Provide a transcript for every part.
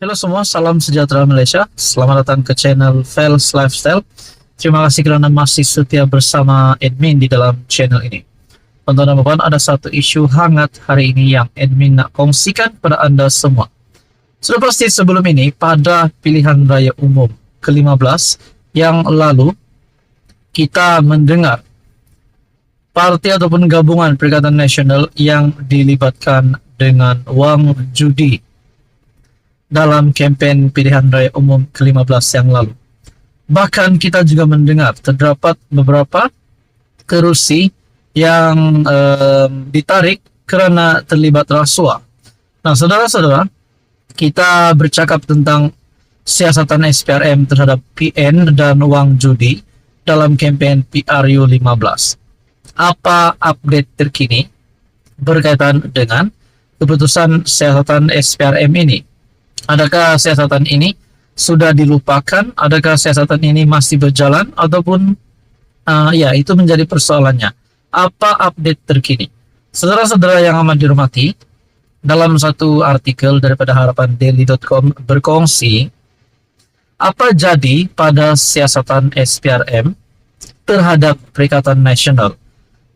Halo semua, salam sejahtera Malaysia. Selamat datang ke channel Fels Lifestyle. Terima kasih kerana masih setia bersama admin di dalam channel ini. Tuan-tuan dan puan, ada satu isu hangat hari ini yang admin nak kongsikan kepada anda semua. Sudah pasti sebelum ini, pada pilihan raya umum ke-15 yang lalu, kita mendengar parti ataupun gabungan Perikatan Nasional yang dilibatkan dengan wang judi dalam kempen pilihan raya umum ke-15 yang lalu. Bahkan kita juga mendengar terdapat beberapa kerusi yang ditarik kerana terlibat rasuah. Nah, saudara-saudara, kita bercakap tentang siasatan SPRM terhadap PN dan wang judi dalam kempen PRU 15. Apa update terkini berkaitan dengan keputusan siasatan SPRM ini? Adakah siasatan ini sudah dilupakan? Adakah siasatan ini masih berjalan? Ataupun ya, itu menjadi persoalannya. Apa update terkini? Saudara-saudara yang amat dihormati, dalam satu artikel daripada harapandaily.com berkongsi apa jadi pada siasatan SPRM terhadap Perikatan Nasional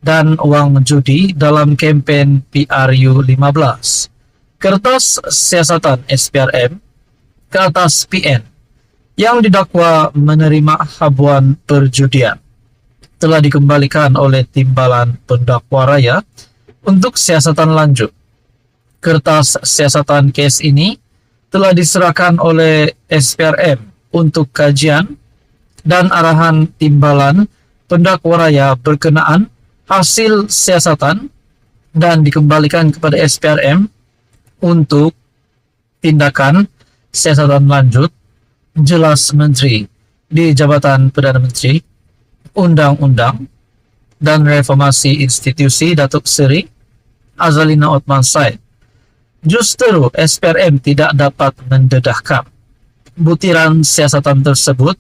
dan wang judi dalam kempen PRU 15. Kertas siasatan SPRM ke atas PN yang didakwa menerima habuan perjudian telah dikembalikan oleh Timbalan Pendakwa Raya untuk siasatan lanjut. Kertas siasatan kes ini telah diserahkan oleh SPRM untuk kajian dan arahan Timbalan Pendakwa Raya berkenaan hasil siasatan dan dikembalikan kepada SPRM untuk tindakan siasatan lanjut. Jelas Menteri di Jabatan Perdana Menteri, Undang-Undang dan Reformasi Institusi Datuk Seri Azalina Othman Said. Justru SPRM tidak dapat mendedahkan butiran siasatan tersebut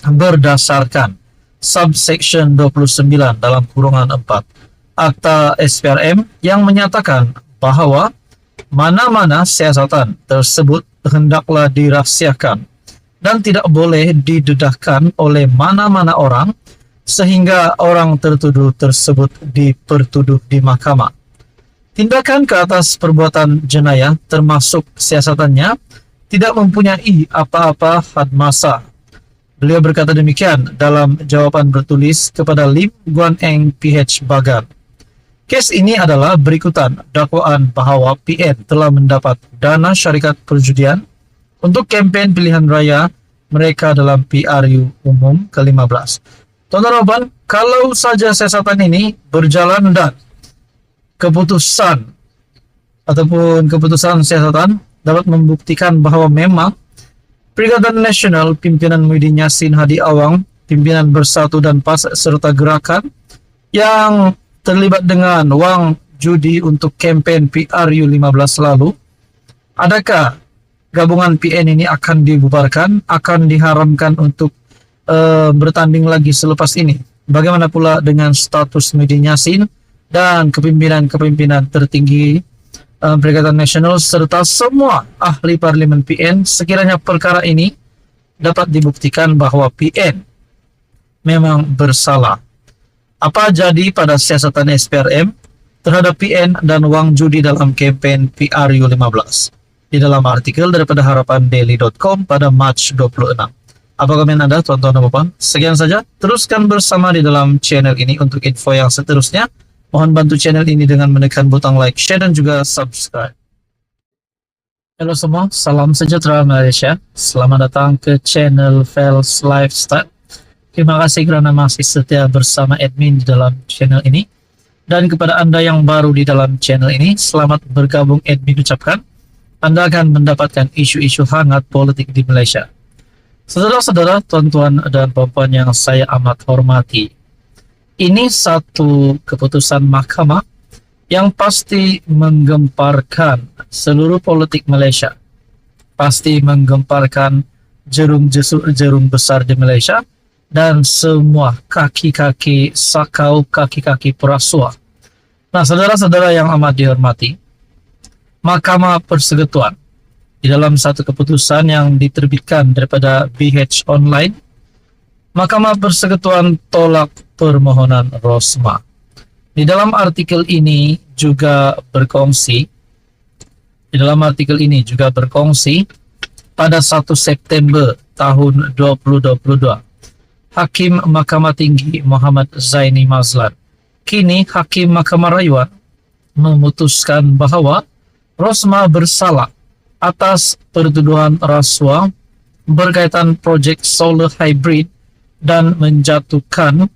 berdasarkan subsection 29 dalam kurungan 4 Akta SPRM yang menyatakan bahawa mana-mana siasatan tersebut hendaklah dirahsiakan dan tidak boleh didedahkan oleh mana-mana orang sehingga orang tertuduh tersebut dipertuduh di mahkamah. Tindakan ke atas perbuatan jenayah termasuk siasatannya tidak mempunyai apa-apa had masa. Beliau berkata demikian dalam jawapan bertulis kepada Lim Guan Eng PH Bagan. Kes ini adalah berikutan dakwaan bahawa PN telah mendapat dana syarikat perjudian untuk kempen pilihan raya mereka dalam PRU umum ke-15. Tuan-tuan, kalau saja siasatan ini berjalan dan keputusan siasatan dapat membuktikan bahawa memang Perikatan Nasional pimpinan Muhyiddin Yassin Hadi Awang, pimpinan Bersatu dan PAS serta gerakan yang terlibat dengan wang judi untuk kempen PRU 15 lalu, adakah gabungan PN ini akan dibubarkan, akan diharamkan untuk bertanding lagi selepas ini? Bagaimana pula dengan status Muhyiddin Yassin dan kepimpinan-kepimpinan tertinggi Perikatan Nasional serta semua ahli parlimen PN sekiranya perkara ini dapat dibuktikan bahawa PN memang bersalah? Apa jadi pada siasatan SPRM terhadap PN dan wang judi dalam kempen PRU 15? Di dalam artikel daripada harapandaily.com pada Mac 26. Apa komen anda, tuan-tuan dan puan? Sekian saja. Teruskan bersama di dalam channel ini untuk info yang seterusnya. Mohon bantu channel ini dengan menekan butang like, share dan juga subscribe. Halo semua, salam sejahtera Malaysia. Selamat datang ke channel Fels Lifestyle. Terima kasih kerana masih setia bersama admin di dalam channel ini. Dan kepada anda yang baru di dalam channel ini, selamat bergabung admin ucapkan. Anda akan mendapatkan isu-isu hangat politik di Malaysia. Saudara-saudara, tuan-tuan dan puan-puan yang saya amat hormati, ini satu keputusan mahkamah yang pasti menggemparkan seluruh politik Malaysia. Pasti menggemparkan jerum besar di Malaysia dan semua kaki-kaki sakau, kaki-kaki perasuah. Nah, saudara-saudara yang amat dihormati, Mahkamah Persekutuan Di dalam satu keputusan yang diterbitkan daripada BH Online, Mahkamah Persekutuan tolak permohonan Rosmah. Di dalam artikel ini juga berkongsi pada 1 September tahun 2022, Hakim Mahkamah Tinggi Muhammad Zaini Mazlan, kini Hakim Mahkamah Rayuan, memutuskan bahawa Rosmah bersalah atas pertuduhan rasuah berkaitan projek solar hybrid dan menjatuhkan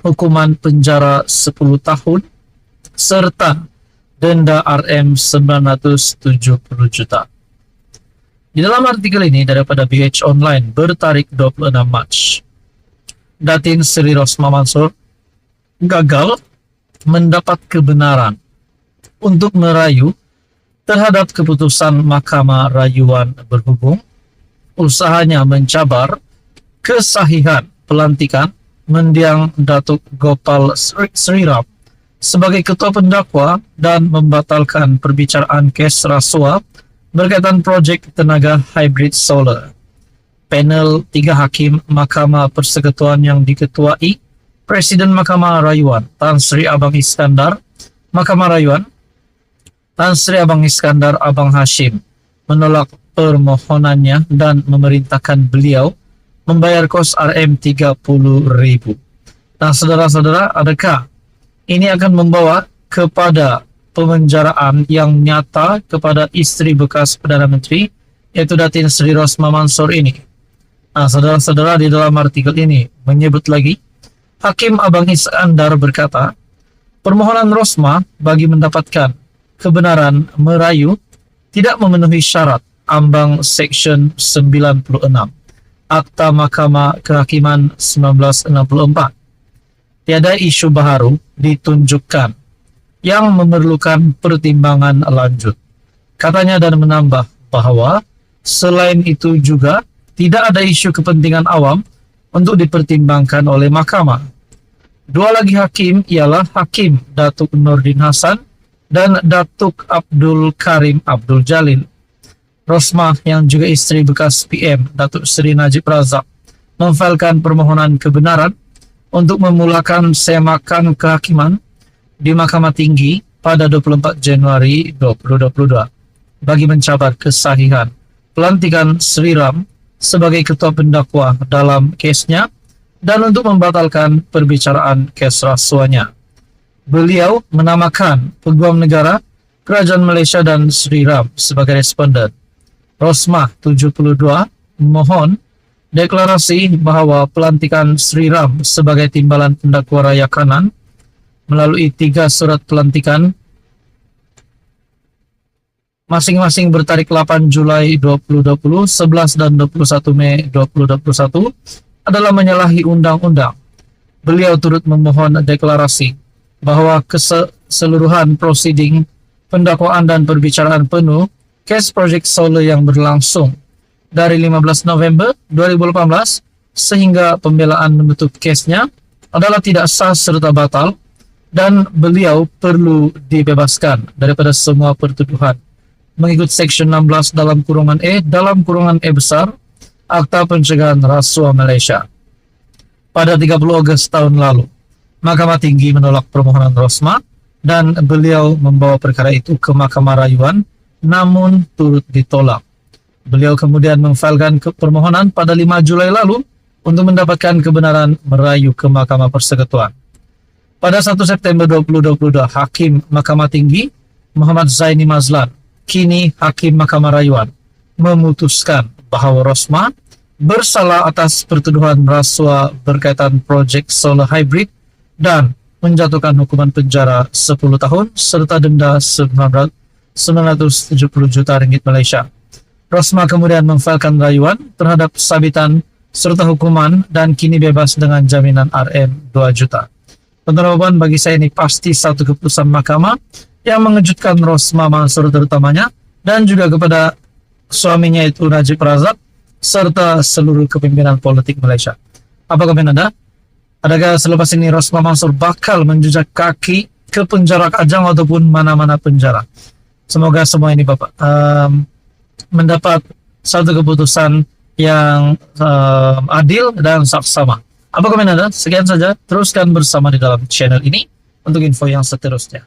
hukuman penjara 10 tahun serta denda RM970 juta. Di dalam artikel ini daripada BH Online bertarikh 26 Mac, Datin Sri Rosmah Mansor gagal mendapat kebenaran untuk merayu terhadap keputusan Mahkamah Rayuan berhubung usahanya mencabar kesahihan pelantikan mendiang Datuk Gopal Sriram sebagai ketua pendakwa dan membatalkan perbicaraan kes rasuah berkaitan projek tenaga hybrid solar. Panel 3 hakim Mahkamah Persekutuan yang diketuai Presiden Mahkamah Rayuan Tan Sri Abang Iskandar, Mahkamah Rayuan Tan Sri Abang Iskandar Abang Hashim menolak permohonannya dan memerintahkan beliau membayar kos RM30,000. Nah, saudara-saudara, adakah ini akan membawa kepada pemenjaraan yang nyata kepada isteri bekas Perdana Menteri, yaitu Datin Sri Rosmah Mansor ini? Nah, saudara-saudara, di dalam artikel ini menyebut lagi, Hakim Abang Iskandar berkata, permohonan Rosmah bagi mendapatkan kebenaran merayu tidak memenuhi syarat ambang Seksyen 96 Akta Mahkamah Kehakiman 1964. Tiada isu baharu ditunjukkan yang memerlukan pertimbangan lanjut, katanya, dan menambah bahawa selain itu juga tidak ada isu kepentingan awam untuk dipertimbangkan oleh mahkamah. Dua lagi hakim ialah Hakim Datuk Nordin Hasan dan Datuk Abdul Karim Abdul Jalil. Rosmah yang juga isteri bekas PM Datuk Seri Najib Razak memfailkan permohonan kebenaran untuk memulakan semakan kehakiman di Mahkamah Tinggi pada 24 Januari 2022 bagi mencabar kesahihan pelantikan Sriram sebagai ketua pendakwa dalam kesnya dan untuk membatalkan perbicaraan kes rasuahnya. Beliau menamakan Peguam Negara, Kerajaan Malaysia dan Sriram sebagai responden. Rosmah 72 mohon deklarasi bahawa pelantikan Sriram sebagai timbalan pendakwa raya kanan melalui 3 surat pelantikan masing-masing bertarikh 8 Julai 2020, 11 dan 21 Mei 2021 adalah menyalahi undang-undang. Beliau turut memohon deklarasi bahawa keseluruhan prosiding pendakwaan dan perbicaraan penuh kes projek solar yang berlangsung dari 15 November 2018 sehingga pembelaan menutup kesnya adalah tidak sah serta batal dan beliau perlu dibebaskan daripada semua pertuduhan mengikut Seksyen 16 dalam kurungan E dalam kurungan E besar Akta Pencegahan Rasuah Malaysia. Pada 30 Ogos tahun lalu, Mahkamah Tinggi menolak permohonan Rosmah dan beliau membawa perkara itu ke Mahkamah Rayuan namun turut ditolak. Beliau kemudian memfailkan permohonan pada 5 Julai lalu untuk mendapatkan kebenaran merayu ke Mahkamah Persekutuan. Pada 1 September 2022, Hakim Mahkamah Tinggi Muhammad Zaini Mazlan, kini Hakim Mahkamah Rayuan, memutuskan bahawa Rosmah bersalah atas pertuduhan rasuah berkaitan projek solar hybrid dan menjatuhkan hukuman penjara 10 tahun serta denda 970 juta ringgit Malaysia. Rosmah kemudian memfailkan rayuan terhadap sabitan serta hukuman dan kini bebas dengan jaminan RM 2 juta. Tuan-tuan, bagi saya ini pasti satu keputusan mahkamah yang mengejutkan Rosmah Mansor terutamanya dan juga kepada suaminya itu Najib Razak serta seluruh kepimpinan politik Malaysia. Apa komentar Anda? Adakah selepas ini Rosmah Mansor bakal menjejak kaki ke penjara Kajang ataupun mana-mana penjara? Semoga semua ini Bapak mendapat satu keputusan yang adil dan saksama. Apa komen Anda? Sekian saja, teruskan bersama di dalam channel ini untuk info yang seterusnya.